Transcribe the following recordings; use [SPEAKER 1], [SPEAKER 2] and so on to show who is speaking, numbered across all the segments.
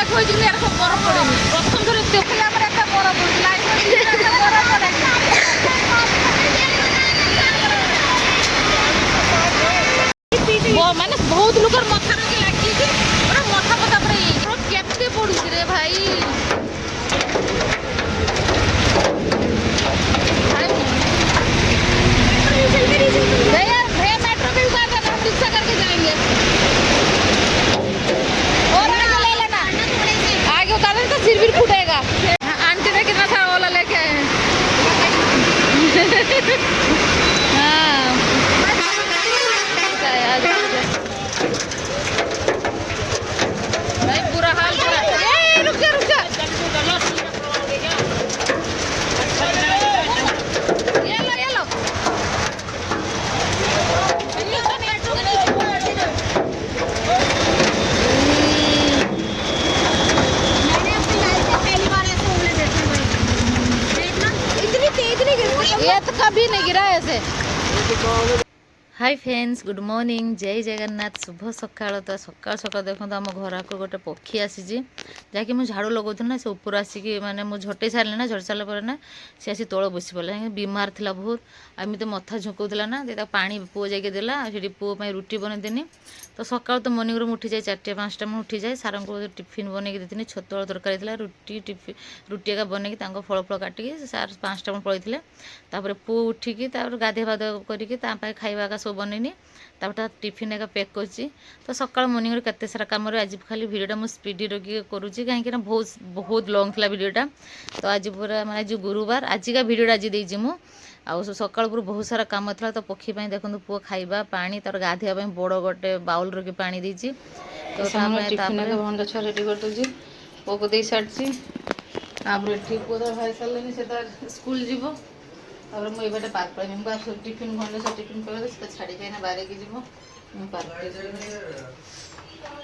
[SPEAKER 1] Late ହୋଇଛି କିନ୍ତୁ ଏହାର ସବୁ ବରଫ ପଡ଼େନି। ପ୍ରଥମ ଥର ଦେଖିଲେ ଆମର ଏତେ ବରଫ ପଡ଼ୁଛି ଲାଇଟ୍ ମାନେ ବହୁତ ଲୋକର ମଥା ରଖି ଲାଗିଛି ପୁରା ମଥା ପଥା ପୁରା କେତେ ପଡୁଛି ରେ ଭାଇ। भैया मेट्रो भी उतार देना, हम रिक्शा करके जाएंगे और आगे ले लेना, आगे उतार देना तो सिर भी फूटेगा। आंटी ने कितना सारा ओला लेके आए हैं। हाँ भाई बुरा हाल बुरा। रुक जा रुक जा, ये लो ये तो कभी नहीं गिरा ऐसे। हाय फ्रेंड्स, गुड मॉर्निंग, जय जगन्नाथ, शुभ सकाल। तो सकाल सकाल देखो आम घर आगे गोटे पक्षी आसी जहाँकि मुझे झाड़ू लगौथि ना, से ऊपर आसिकी माने मुझे झटे सारे ना, झट सारा पर ना सी आसी तल बसी पड़ा बीमार थिला बहुत। आमती मथा झुकौला ना, पानी पुओ जाके देला से पुओ रुटी बनईदेनी। तो सकाल तो मर्निंग रूम उठी जाए 4-5 में उठी जाए। सार को टिफिन बनई देती, छतुआ तरकारी थी, रुटी टिफिन रुटी एका बनई फल फल काटिकी सार 5टा में पलैते। तापर पुओ उठिकी गाधे बाध करके खाଇବା एका सब बनईनी, टिफिन एका पैक कर। तो सकाल मर्निंग केते सारा कम आज खाली वीडियोटा मुझे स्पीड रखी करुँची कहीं बहुत बहुत लॉन्ग था वीडियोटा। तो आज पूरा मैं आज गुरुवार आजिका वीडियोटा आज देजी मु आउ सकाल पूरा बहुत सारा काम था। तो पक्षी देखो पुओ खाइबा पानी तार गाधेया बड़ गोटे बाउल रखी पानी देजी। तो भंडा छुआ रेडी कर दूसरी पुओ को दे सारी पुओ तो भाई सारे से स्कूल जीव। तापर मुझे ये पार्क पड़े टिफिन भंडा सब टिफिन कर छाड़ी ना बारे की जीव पार्क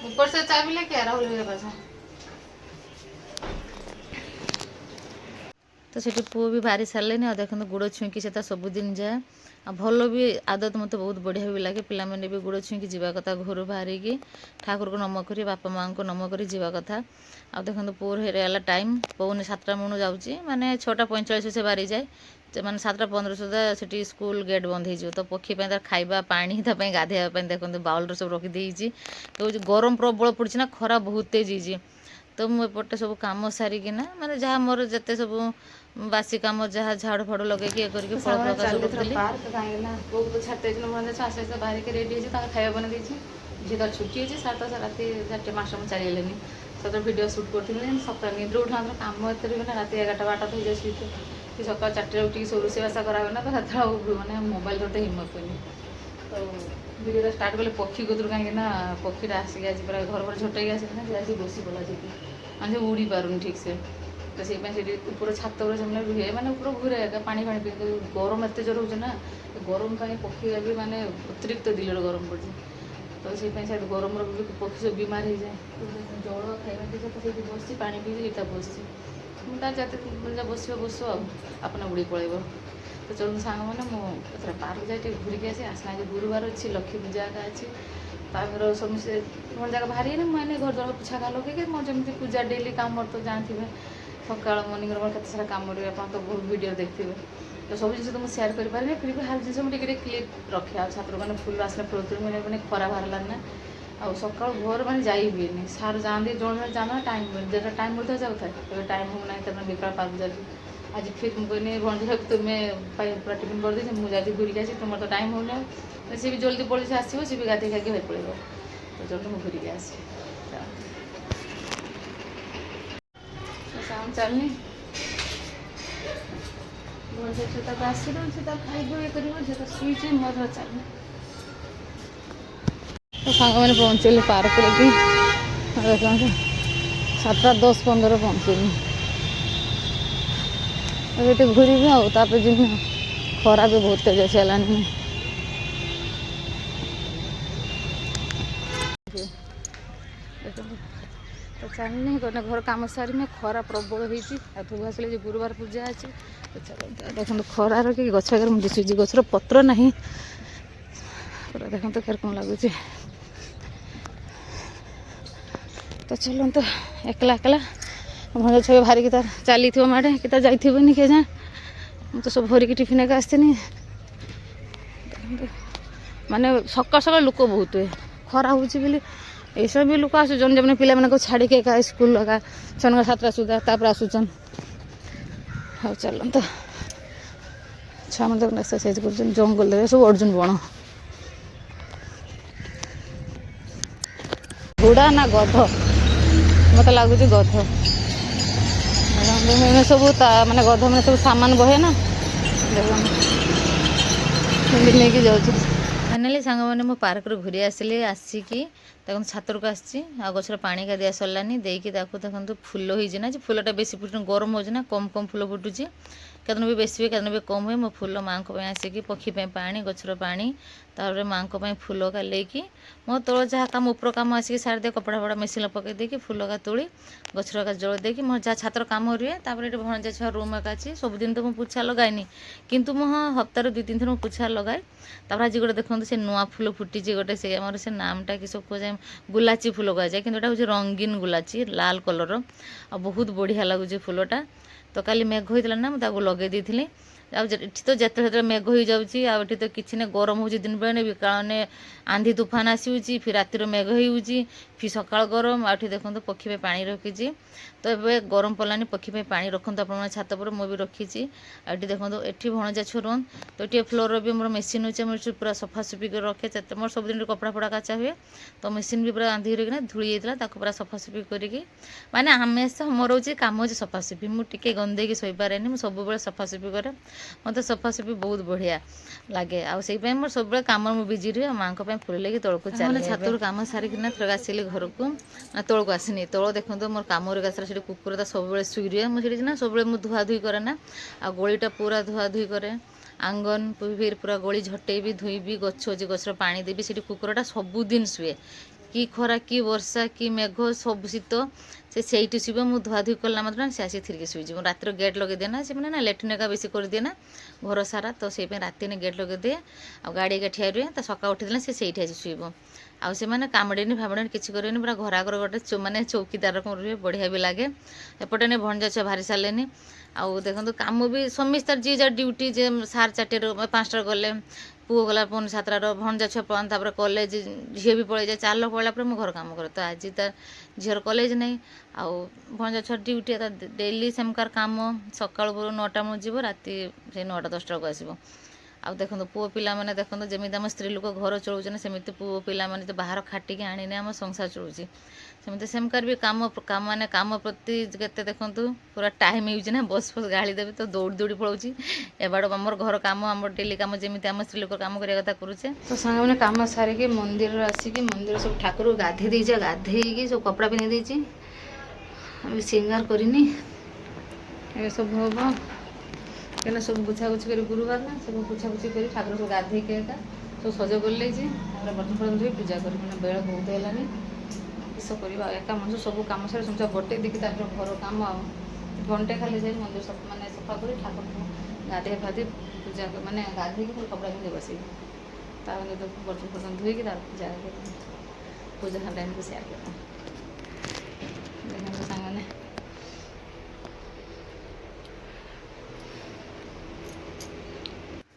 [SPEAKER 1] ऊपर से चाबी लेके राहुल मेरे पास। तो सेठी पुओ भी बाहरी सारे देखो गुड़ छुईकी से सबुदिन जाए आ भल भी आदत मत बहुत बढ़िया भी लगे। पिला मैंने भी गुड़ छुईकी जावा कथा घर बाहर की ठाकुर को नम करी बापा माँ को नम करी जावा कथा। आ देखो पुओर हेला टाइम पौने 7टा मणु जाऊँगी माने 6:45 से बाहरी जाए मैंने 7:15 सुधा से स्कूल गेट बंद हो। तो पक्षी पर खाइबा पानी गाधेवा देखते बाउल सब रखीदे। तो गरम प्रबल पड़ी ना, खरा बहुत तेज होती। तो मुझे सब कम सारिकिना माने जहाँ मोर जिते सब बासी कम जहाँ झाड़ू फाड़ू लगे ये करके फल छाड़ते बाहर के रेडी खाया बना झी तो छुट्टी होती 7 राति 4:05 में चली गलेनी। सतत वीडियो सुट करें सकाल निद्र उठा कम एत राति 11-12 तो हो जाए सकाल 4टे उठी सब रोषेबासा कराना। तो से मैंने मोबाइल करते हिम्मत करनी। तो वीडियो स्टार्ट कले पक्षी कतरू कहीं पक्षीटा आसिक आज पूरा घर पर झटैक आसना आज बसी पड़ा जी मैंने उड़ी पारूनी ठीक से। तो से ऊपर छात से रुहे मैंने ऊपर घूरे पानी फाणी पी गरम एत जोर हो ना, गरम पानी पक्षी भी माने अतिरिक्त दिलर गरम पड़ी। तो से गरम पक्षी सब बीमार हो जाए। जल खाଇବା तो से बस पा पी बस जाते बस बस आपना बुड़ी पड़े। तो चलूँ सांग मैंने मुझे पार्क जाए घूरिकी आसी आसना आज गुरुवार अच्छी लक्ष्मी पूजा अच्छी। तापर समस्ते मन जगह बाहरी मैंने घर द्वार पोछा खा लगे मोर जमी पूजा डेली काम तो जानते सकाल मर्निंग मोर के सारा कम आप तो बहुत वीडियो देखते। तो सब जिन तो मुझे सेयार कर पारे फिर भी हाल जिन मुझे क्लिप रखे छात्र मैंने फुल आसना फ्लोर मैंने खरा बाहर ना आ सका घर मैंने जाइ हुए सार जाते जो जाना टाइम जो टाइम मिलता जाऊे टाइम हो ना बेकार पार्क जाती। आज फिर मुझे भंडा तुम्हें पूरा टिफिन कर दी मुझे घूरिकी आसी तुम तो टाइम होना सी भी जल्दी पड़ी से आसो सी भी गाधे खाई घर पड़े। तो जल्दी मुझे घूरिकी आसी साउंड चलनी भंडा आस खाइब ये कर शुचे मोर चलनी। तो सांग मैंने पहुँचली पार्क लेकिन देखो 7:10-15 पहुँचली ये घूरी आपर जी खरा भी बहुत तेज चलानी। तो चलनी कौन घर कम सारी में खरा प्रबल होती आसले गुरुवार पूजा अच्छी। तो चलो देखो खरार कि गछ आगे मुझे दिशुची गचर पत्र ना पूरा देखो तो कौन लगुच तो चलते एकला एकला भंजा छुआ बाहरिकी तार चली माड़े कि जाइबनी किए जाए मुझे तो सब भरिकी टिफिन एक आसनी माने सका सका लोक बहुत हुए खरा हो सब भी लोक आसुचन जब पिला को छाड़ी के स्कूल लगा छन 7टा सुधा तापर आसुचन हाँ चल तो छुआ मतलब एक्सरसाइज कर जंगल सब अर्जुन बण घोड़ा ना गध मत लगुच गध सब माने गध मैंने सब सामान बहे ना नहीं जाऊँ फाइनाली सांग मैंने मो पार्क रू घूरी आसिले आसिकी छातर को आसी गचर पानी का दिया सरलानी देकी देखो फूल हो फूलटा बेसी फुट गरम हो कम कम फूल फुटुची केतन भी बेसी हुए केतन भी कम हुए मो फूल माँ को आसिकी पक्षी पानी गचर पानी तापर माँ को फूल का लेकी मो तोड़ जहाँ कम उपर कम आसिक सारी दे कपड़ा फड़ा मेसिन पकई देकी फूल का तोड़ी गचर का जल देकी मोर जहाँ छातर कम रुए तापर ये भणजा छुआ रूम एक अच्छी सबुदिन तो मुझे पोछा लगाइनी किंतु मो हप्ताह 2-3 थर पोछा लगाए तापर आज गोटे देखो से नुआ फूल फुटी गोटे से आम से नामटा कि सब कह गुलाची फूल कहुए कि हूँ रंगीन गुलाची लाल कलर आ बहुत बढ़िया लगुच फूलटा तो काली मेघ होता ना मुझे लगे दी तो जिते मेघ हो जाऊँगी आठी तो किसी ने गरम हो दिन बेले भी कारण आंधी तूफान आसूँ फिर रातिर मेघ हो फिर सका गरम आठी देखो पक्षी पानी रखी तो ये गरम पड़ानी पक्षी पानी रखते आप छात पर मुझे रखी आठी देखो ये भणजा छुआ तो ये फ्लोर भी मोर मेसीन हो मुझे पूरा सफासफी कर रखे मोर सब दिन कपड़ा फड़ा काचा हुए तो मेसीन भी पूरा आंधी रखना धूली जाता पूरा सफासफी करके माने हमेशा मोर हो काम हो सफासफी मुझे गंदे की शोपारे मुझे सब सफासफी करे मत सफासफी बहुत बढ़िया लगे आई मोर सब कम बिजी रुए माँ फूल लेकिन तौक चल छातर कम सारिकिना थोड़ा आसिली घर को तौक आसनी तौल देखो मोर कम से कुकुर सब शुई रुए मुझे ना सब धुआ धुई करे ना आ गलीटा पूरा धुआ धुई करे आंगन फिर पूरा गली झटे भी धुईबी गछ अच्छे गचर पानी देवी से कुकुरटा सबुदिन शुए कि खरा कि वर्षा कि मेघ सब शीत से शुवे मुझे धुआ धुई कला मतलब से आसी थिरके शुईजी रातिर गेट लगे दिए ना से मैंने ना लैट्रिन एका बेसी कर दिए ना घर सारा तो से राति ने गेट लगे दिए आ गाड़ी एका ठिया रुए तो सका उठिदेला से आसी शुईब आउ से मैंने कामुड़ेनि फामुड़ेनि किसी करेनि पूरा घर आगर गोटे मैंने चौकीदार रकम रुए बढ़िया भी लगे एपटे ने भणजा छुआ बाहरी सारे आउ देखो कम भी समस्त जी जा ड्यूटी जे सार 4 5 गले पुओ गला 7 भणजा छुआ पहन कॉलेज झील भी पड़े जाए 4 लोग पड़ा मो घर काम करे तो आज तार झीर कॉलेज नहीं आउ भणजा छुआ ड्यूटी डेली सेमकार काम सका 9टा मुझे जीव राति 9टा 10टा को आसो आ देखो पुओ पिला माने देखो जमी आम स्त्री लोक घर चलाऊँ सेमती पुओ पिला माने तो बाहर खाटिक आने आम संसार चलाऊँ सेमती सेमकार भी काम माने काम प्रति केते देखो पूरा टाइम यूज ना बस बस गाड़ी देवी तो दौड़ी दौड़ी पड़ाऊँ एबाड़ आमर घर काम आम डेली काम जमी आम स्त्री लोक काम करने कथा करुचे तो सांग मैंने कम सारिकी मंदिर आसिकी मंदिर सब ठाकुर गाधे दीचे गाधे सब कपड़ा पिंधि देती सिंगार करनी सब हम क्या सब गुछागुछि कर गुरुवार ना सब गुछागुछि कर ठाकुर सब गाधे के सब सज कर बर्तन फर्तन धोई पूजा कर बेल बहुत है किस करवा एका मनुष्य सब कम सारे समझा गोटे दिखी घर कम घंटे खाली जाए मंदिर सब मैंने सफा कर ठाकुर गाधे फाधे पूजा मैंने गाधे कपड़ा पिंधे बस बर्तन फर्तन धोई पूजा कर पूजा टाइम को सेयार कर सामने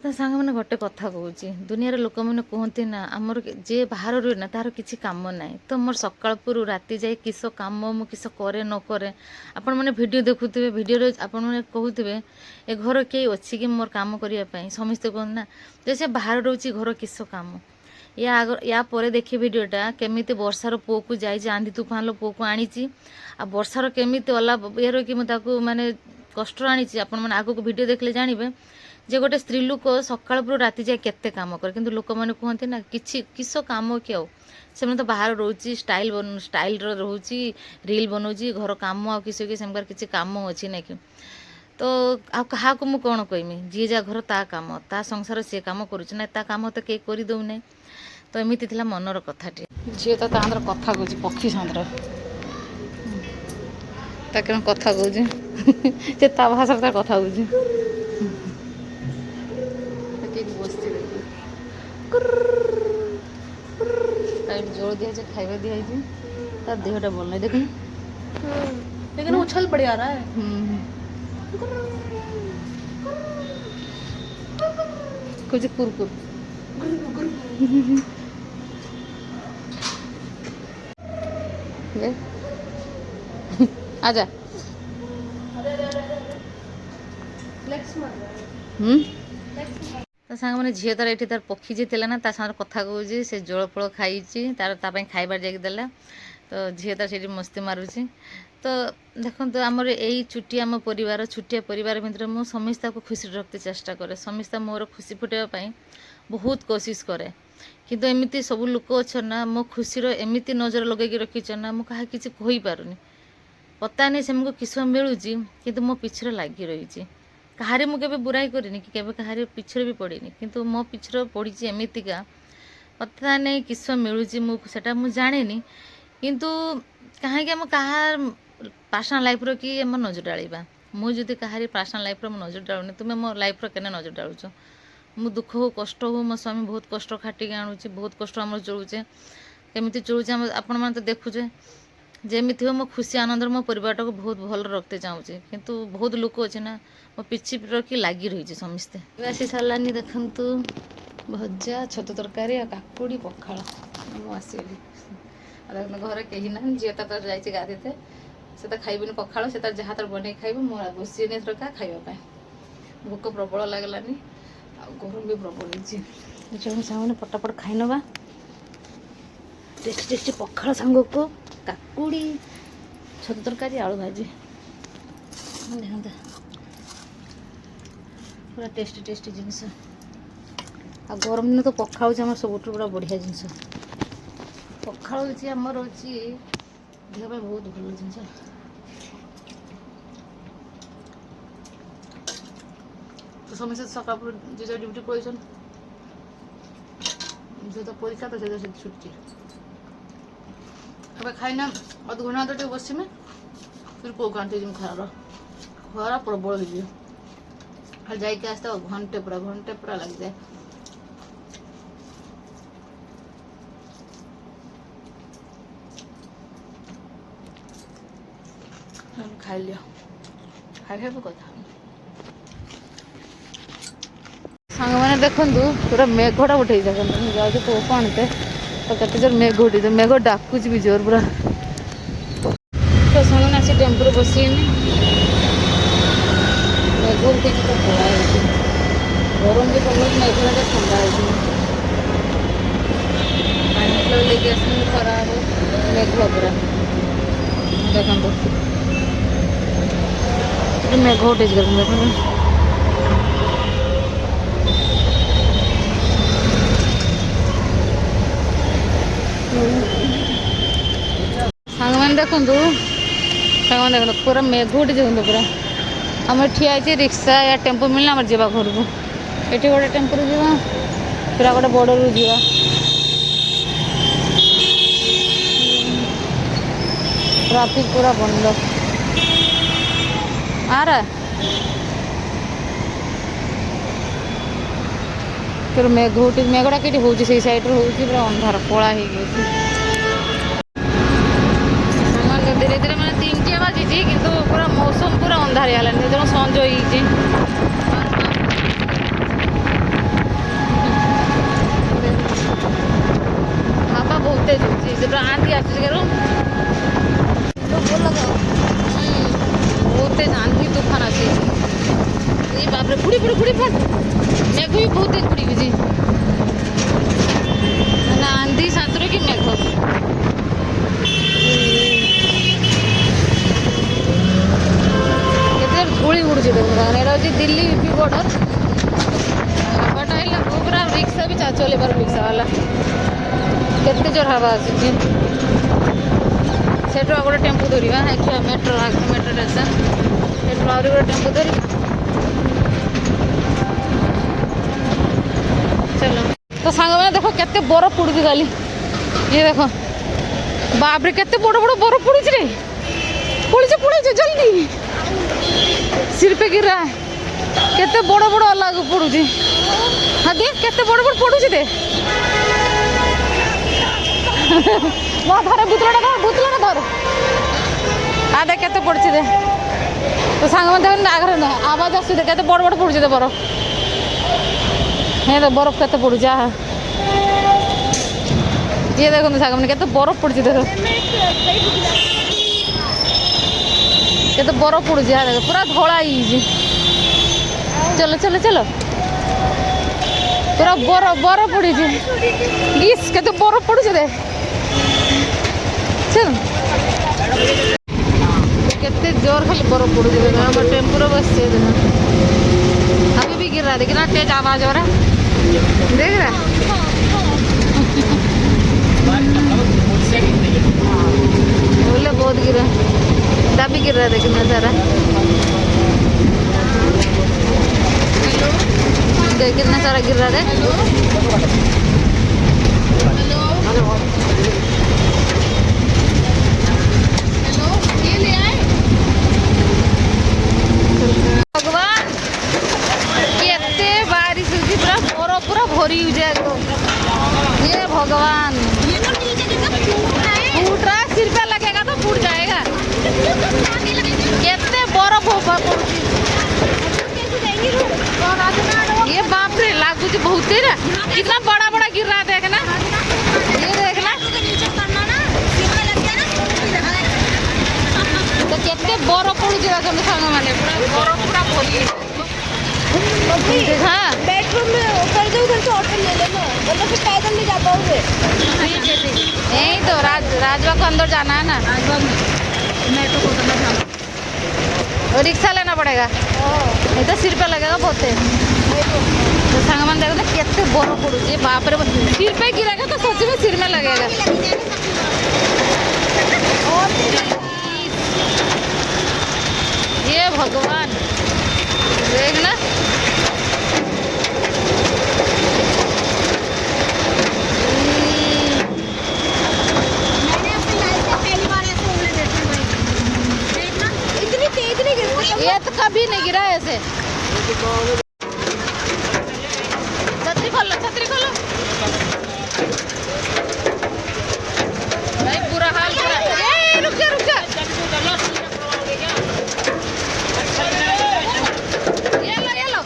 [SPEAKER 1] तो सांग मैंने गोटे कथा कहूँ दुनिया लोक मैंने कहते ना आमर जे बाहर रुए ना तार किसी कम ना तो मोर सकाल पुरु राति जाए किस कम मु किस करे न करे आपण मैंने वीडियो देखुवे वीडियो आपण मैंने कहते ए घर कई अच्छी कि मोर काम करने समस्ते कहते ना जैसे बाहर रोचे घर किस कम या पर देखिए वीडियोटा केमिति वर्षार पुओ को जाए आंधी तूफान पुओ को आनी आ वर्षार केमिति अला ये कि मुझे माने कष्ट आनी आपण मैंने आगक वीडियो देखले जानवे जे गोटे स्त्री लोक सकाल पुरु राति जाए केते काम करे किंतु लोक मैंने कहते ना किस काम कि से तो बाहर रोची स्टाइल रोची रील बनाऊँगी घर कम आ किसी सेमकार किसी कम अच्छी ना कि तो क्या मुझे कौन कहमी जी जा घर ता काम ता संसार सी कम करुना ता काम तो कई कर दौना तो एमती थी मनर कथाटी झी तो तांद्र कथा कहूँ पक्षी सान्द्र कथा कहूँ ता भाषा कथा कहूँ बस जोर दिया खाଇବା दिखाई तार देहटा भल नहीं देखनी
[SPEAKER 2] लेकिन उछल बढ़िया रहा है।
[SPEAKER 1] कुछ कुरकुर आजा सांग मैंने झील तार ये तार पक्षी जी ना ता सागर कथा कहे से जल फल खाई तार खाइबार जाकि तो झील तार से मस्ती मारुची। तो देखो आमर यही छुट्टी आम परिवार छुट्टिया परिवार भितर मुझे समस्या को खुशी रखते चेष्टा करे समस्या मोर खुशी फुटाई बहुत कोशिश करे किंतु एमती सब लोक अच्छा ना मो खुशी एमती नजर लगे रखीच ना मुझे किसी कहीपरूनी पता नहीं से मुझे किस मिलूँ किंतु मो पिछड़ लगी रही कहारे मुझे बुराई करनी कि कहारे पिछड़ भी पड़नी किंतु मो पिछड़ पड़ी एमतीका पता नहीं किस मिलूँ मुझे मुझे जाने किंतु कहीं आम कहार पर्सनल लाइफ रो कि आम नजर डालवा मुझे कहारी पर्सनल लाइफ रो नजर डालूनी तुम्हें मो लाइफ रो केने नजर डालुच मु दुख हो कष्ट हो मो स्वामी बहुत कष्ट खाटिक आणुचे बहुत कष्ट आम चलुचे केमी चलुचे आपण मैंने तो देखुचे जमी हो मो खुशी आनंद मो परिवार को बहुत भल रखते चाहूँगी किंतु बहुत लोक अच्छे ना मो पिछी रखी लगी रही समस्ते आसी सारानी देखु भजा छतु तरकारी आ काकुड़ी पखाड़ मु आसगली घर कहीं ना झील तो जाइए गाधे से तो खाइबनी पखाड़ से जहाँ तर बन खाइब मोर बसी तरका खावाई भोक प्रबल लगलानी आ गरम भी प्रबल हो सामने पटापट खाई नवा टेस्टी टेस्टी पखाड़ सांग को काकुड़ी छतु तरकारी आलू भाजी देखते पूरा टेस्टी टेस्टी जिनस आ गरम दिन तो पखाड़ आम सब पूरा बढ़िया जिनस पखाड़ हूँ आमर हूँ देह बहुत भल जिन तो समस्त सकाल जे ड्यूटी पड़े जो तो परीक्षा तो से छुट्टी अब खाईना अध घंटा तो बस में फिर कौ घंटे खरार खरा प्रबल हो खाली जाइए आसते घंटे पूरा लग जाए खाई लिया खाई खाइब कथा सांग मैंने देखु पूरा मेघटा उठे जाऊँ पुओ को आनते तो कत जोर मेघ उठे मेघ डाकुच भी जोर पूरा तो सांग आसी टेम्पो बस मेघ उठे तो खड़ा गरम भी पड़े मेघ ठंडा हो पानी लेके आस खरा मेघ पूरा देखो मेघ उठे सांग मैंने देखु पूरा मेघ उठी देखो पूरा आम ठिया रिक्शा या टेम्पो मिलना आम जावा घर को ये गोटे टेम्पो जावा पूरा गोटे बड़रू जा ट्राफिक पूरा बंद आरा फिर मेघ उठी मेघटा कि हूँ से सैड्रे हूँ पूरा अंधार कला हो धीरे धीरे मैंने 3टा बाजी किंतु पूरा मौसम पूरा अंधार जो संज हो हवा बहुत तेज हो आंधी आस बहुत तेज आंधी तूफान आसी बाप रे फुड़ी फुड़ी फुड़ी फट मेघ भी बहुत तेज फुड़ी जी ना आंधी सातरे कि मेघ केते धूली उड़ुची देखो दिल्ली यूपी बॉर्डर बट आइला पूरा रिक्शा भी चले पार रिक्शा वाला केते जोर हवा आसी सेठू आ गोटे टेम्पो धरवा मेट्रो मेट्रो स्टेशन सेठू आ गोटे टेम्पो धर चलो तो सांग मैंने देखो केते बरफ पड़ुची खाली ये देखो बापरे केते बड़ बड़ बरफ पड़ुची रे पड़े जल्दी सिर पे गिर रहा है केते बड़ बड़ अलग पड़ुची हाँ देख केते बड़ बड़ पड़ुची दे ଧରେ ବୁତଲଟା ଧର ଆ ଦେଖ କେତେ ପଡୁଛି ଦେ তো সাংমান দেখুন আঘরে না আওয়াজ আসছে দেখ এত বড় বড় পড়ছে তো বরফ হ্যাঁ তো বরফ কত পড়ুছে আহা ইয়ে দেখুন সাংমান কত বরফ পড়ছে দেখো কত বরফ পড়ুছে আহা দেখো পুরা ধলা হয়েছে চলো চলো চলো পুরা বরফ বরফ পড়েছে ইস কত বরফ পড়ছে দেখ চল कितने जोर खाली बर्फ पड़ जाए हम टेम्पो बस से अभी भी गिर रहा है कितना तेज आवाज हो रहा है देख रहा बोले बहुत गिरा तभी गिर रहा है कितना सारा देख कितना सारा गिर रहा है भगवान केते बारिश होती पूरा बरफ पूरा भरी हो जाए ये भगवान फूट रहा सिर पे लगेगा तो फूट जाएगा केते बरफ हो ये बाप रे लागू जी बहुत ही ना कितना बड़ा बड़ा गिर रहा है देखना ये देखना तो केते बरफ पड़ जाएगा तुम सांग माने पूरा बरफ पूरा भरी हाँ
[SPEAKER 2] बेडरूम में उतर जाओ उधर से ऑटो ले लेना वरना फिर पैदल नहीं जा पाओगे
[SPEAKER 1] यही तो राजबाग को अंदर जाना है ना
[SPEAKER 2] मेट्रो को उतरना था
[SPEAKER 1] और रिक्शा लेना पड़ेगा नहीं तो सिर पे लगेगा बहुत तो सांग मान देखो ना केते बरफ पड़ुचे बाप रे सिर पे गिरेगा तो सच में सिर में लगेगा ये भगवान देखना
[SPEAKER 2] इतनी तेज नहीं गिरती
[SPEAKER 1] ये तो कभी नहीं गिरा ऐसे छतरी खोलो भाई बुरा हाल बुरा रुक जा ये लो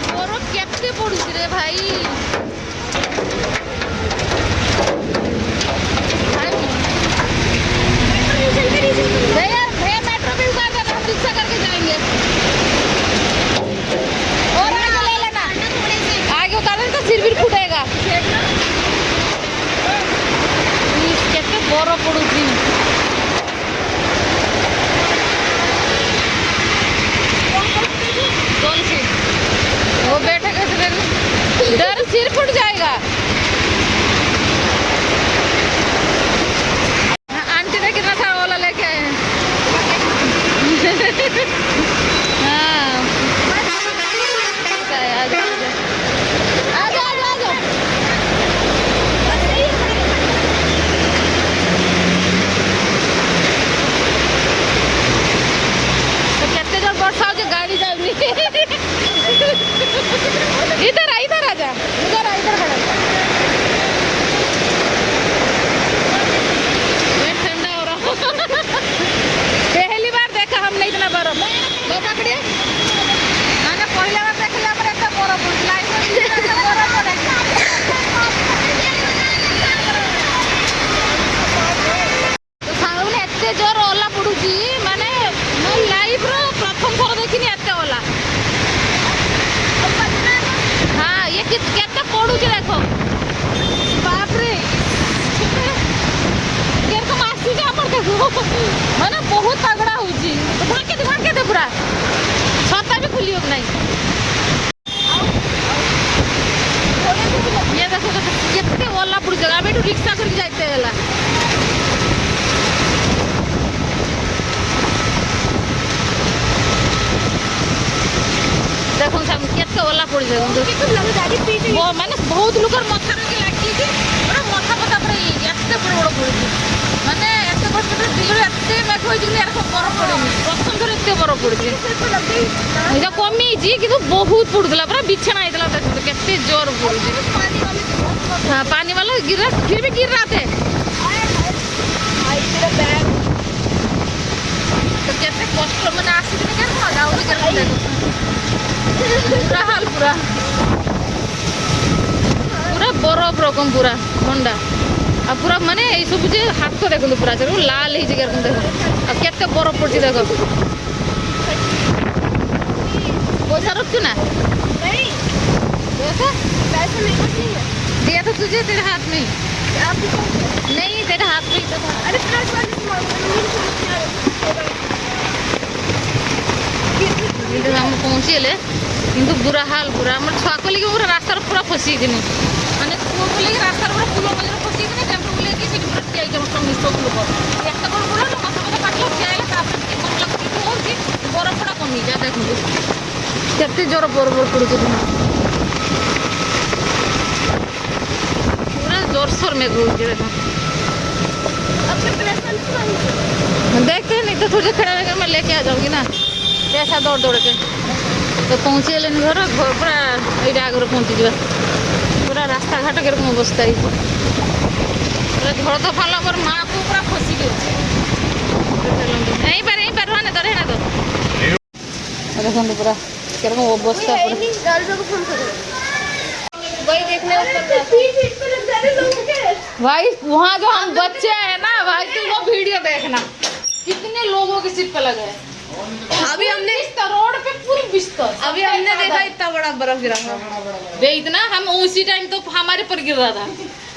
[SPEAKER 1] बरफ केते पड़ुଛି रे भाई भैया मेट्रो भी उतार देना हम रिक्शा करके जाएंगे और आगे ले लेना आगे उतार देना तो सिर भी फूटेगा केते बरफ पड़ुଛି कौन सी वो बैठे कैसे डर सिर फूट जाएगा आंटी ने कितना था ओला लेके आए हैं हाँ आजा तो कितने जोर वर्षा हो गाड़ी जाएगी इधर आजा इधर खड़ा ठंडा हो रहा पहली बार देखा हमने इतना बर्फ पकड़िए मैंने पहले बार देख लिया पर इतना बर्फ तो सामने एते जोर ओला पड़ुची माने मो लाइफ रो प्रथम थर देखिनी एते ओला हाँ ये केते पड़ुची देखो बाप रे केरकम आसी जा पर देखो माने बहुत तगड़ा होची भाके दे पूरा छता भी खुली होग नहीं ये देखो केते ओला पड़ुची आबे तो रिक्शा करके जाइते होला देखो सब केते ओला पड़ जाए वो माने बहुत लोकर मथा रे लागी पूरा मथा पता पूरा एते কিন্তু এরকম বরফ পড়েনি প্রথম থর এতে বরফ পড়ছে এটা কমিয়েছি কিন্তু বহুত পড়ুଥିଲା পুরা বিছানা হয়েছিল দেখুন কেতে জোর পড়ুছে হ্যাঁ পানি वाला गिरा फिर भी गिर रहा थे
[SPEAKER 2] बैग
[SPEAKER 1] तो केते कष्ट মানে আসিছে কেন যাওনি কেন দেখো পুরা হাল পুরা পুরা বরফ রকম পুরা ঠান্ডা আর পুরা মানে এই সব যে হাত তো দেখুন পুরা যেরকম লাল এই জায়গা এরকম দেখো আর কেতে বরফ পড়ছে দেখো পয়সা রখছো না
[SPEAKER 2] नहीं
[SPEAKER 1] पैसा
[SPEAKER 2] पैसा मेरे पास नहीं है
[SPEAKER 1] दिया तो तुझे तेरे हाथ में
[SPEAKER 2] आपके पास है?
[SPEAKER 1] नहीं तेरे हाथ में ही तो था
[SPEAKER 2] अरे प्लस वाले से मांगो मेरे को नहीं आ रहा
[SPEAKER 1] কিন্তু আমি পৌঁছিলে কিন্তু বুড়া হাল পুরা আমার ছুয়া কলিকে পুরা রাস্তার পুরা ফসি দিন মানে পুরো বলে রাস্তার পুরা ফুল মজা ফসি দিন টেম্পো বলে কি সেটি পুরা ঠিয়াই কেমন সব মিস লোক একটা করে পুরা লোক কথা কথা কাটলো ঠিয়াইলে তারপরে কি করলা কি হচ্ছে বরফ পুরা কমি যা দেখুন কেতে জোর বরফ পড়ুছে তুমি पूरा जोर शोर में घूम के देखो
[SPEAKER 2] अपने प्लस वाले से मांगो
[SPEAKER 1] देखते हैं नहीं तो थोड़ी देर खड़ा रहकर मैं लेके आ जाऊंगी ना ऐसा दौड़ दौड़ के तो पहुँचे लेन घर पूरा ये आगे पहुँची जा पूरा रास्ता घाट के रकम अवस्था ही पूरा घर तो फल मोर माँ को पूरा फसी गई यहीं पर रहने तो देखो पूरा किरकम अवस्था पूरा
[SPEAKER 2] गाड़ी को फोन करो वही देखने ऊपर फीट पे लग जा रहे लोगों के
[SPEAKER 1] भाई वहाँ जो हम बच्चे हैं ना भाई तुम वो वीडियो देखना कितने लोगों की सीट पे लगे हैं
[SPEAKER 2] अभी हमने
[SPEAKER 1] बिस्तर रोड पे पूरी बिस्तर
[SPEAKER 2] अभी हमने देखा इतना बड़ा बर्फ गिरा था
[SPEAKER 1] बे इतना हम उसी टाइम तो हमारे पर गिर रहा था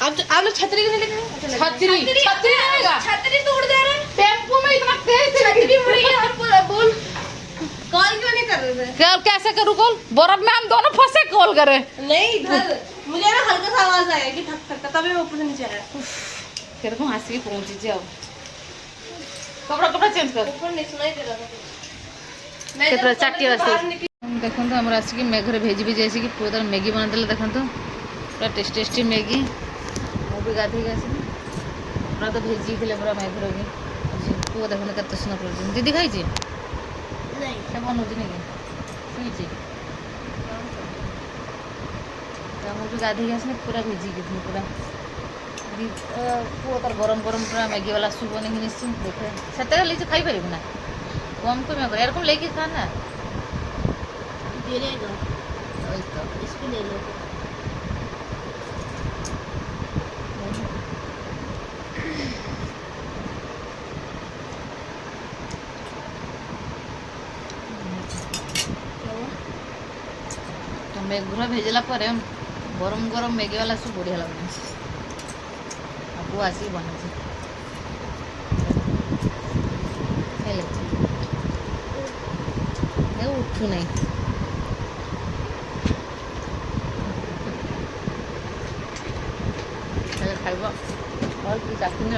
[SPEAKER 2] आप लोग छतरी क्यों नहीं लेके
[SPEAKER 1] छतरी छतरी आएगा
[SPEAKER 2] छतरी तो उड़ जा रहा है
[SPEAKER 1] टेम्पो में इतना तेज
[SPEAKER 2] छतरी उड़ गई और बोल कॉल क्यों नहीं कर रहे थे
[SPEAKER 1] कॉल कैसे करूँ कॉल बर्फ में हम दोनों फंसे कॉल करे
[SPEAKER 2] नहीं इधर मुझे ना हल्का सा आवाज आया कि ठक ठक तभी मैं ऊपर से नीचे आया
[SPEAKER 1] फिर तुम हंसी की पहुंची जाओ कपड़ा कपड़ा चेंज कर
[SPEAKER 2] ऊपर नहीं सुनाई दे रहा था मैं
[SPEAKER 1] केतरा
[SPEAKER 2] जब
[SPEAKER 1] चाटी
[SPEAKER 2] बाहर
[SPEAKER 1] वास्ते
[SPEAKER 2] निकली
[SPEAKER 1] देखो तो हमरा आसिक मेघरे भेजी भी जैसे कि पूरा मैगी बना देले देखो तो पूरा टेस्टी मैगी मु भी गाधी गए पूरा तो भेजी थे पूरा मेघरे भी पुआ देखो कत सुना पड़ दीदी खाई
[SPEAKER 2] नहीं
[SPEAKER 1] क्या बन होती नहीं शुई मु भी गाधी गए पूरा भेजी गई पूरा पुआ तार गरम गरम पूरा मैगी वाला सूप बन निश्चित देखे से खाई पार ना कम कम एरकम लेके खा ना
[SPEAKER 2] दे लेगा
[SPEAKER 1] वही तो
[SPEAKER 2] इसको ले लो
[SPEAKER 1] तो मेघुरा भेजला पर गरम गरम मैगी वाला सब बढ़िया लगे आपको आसी बना उठू नहीं खाइब और कि चाखुन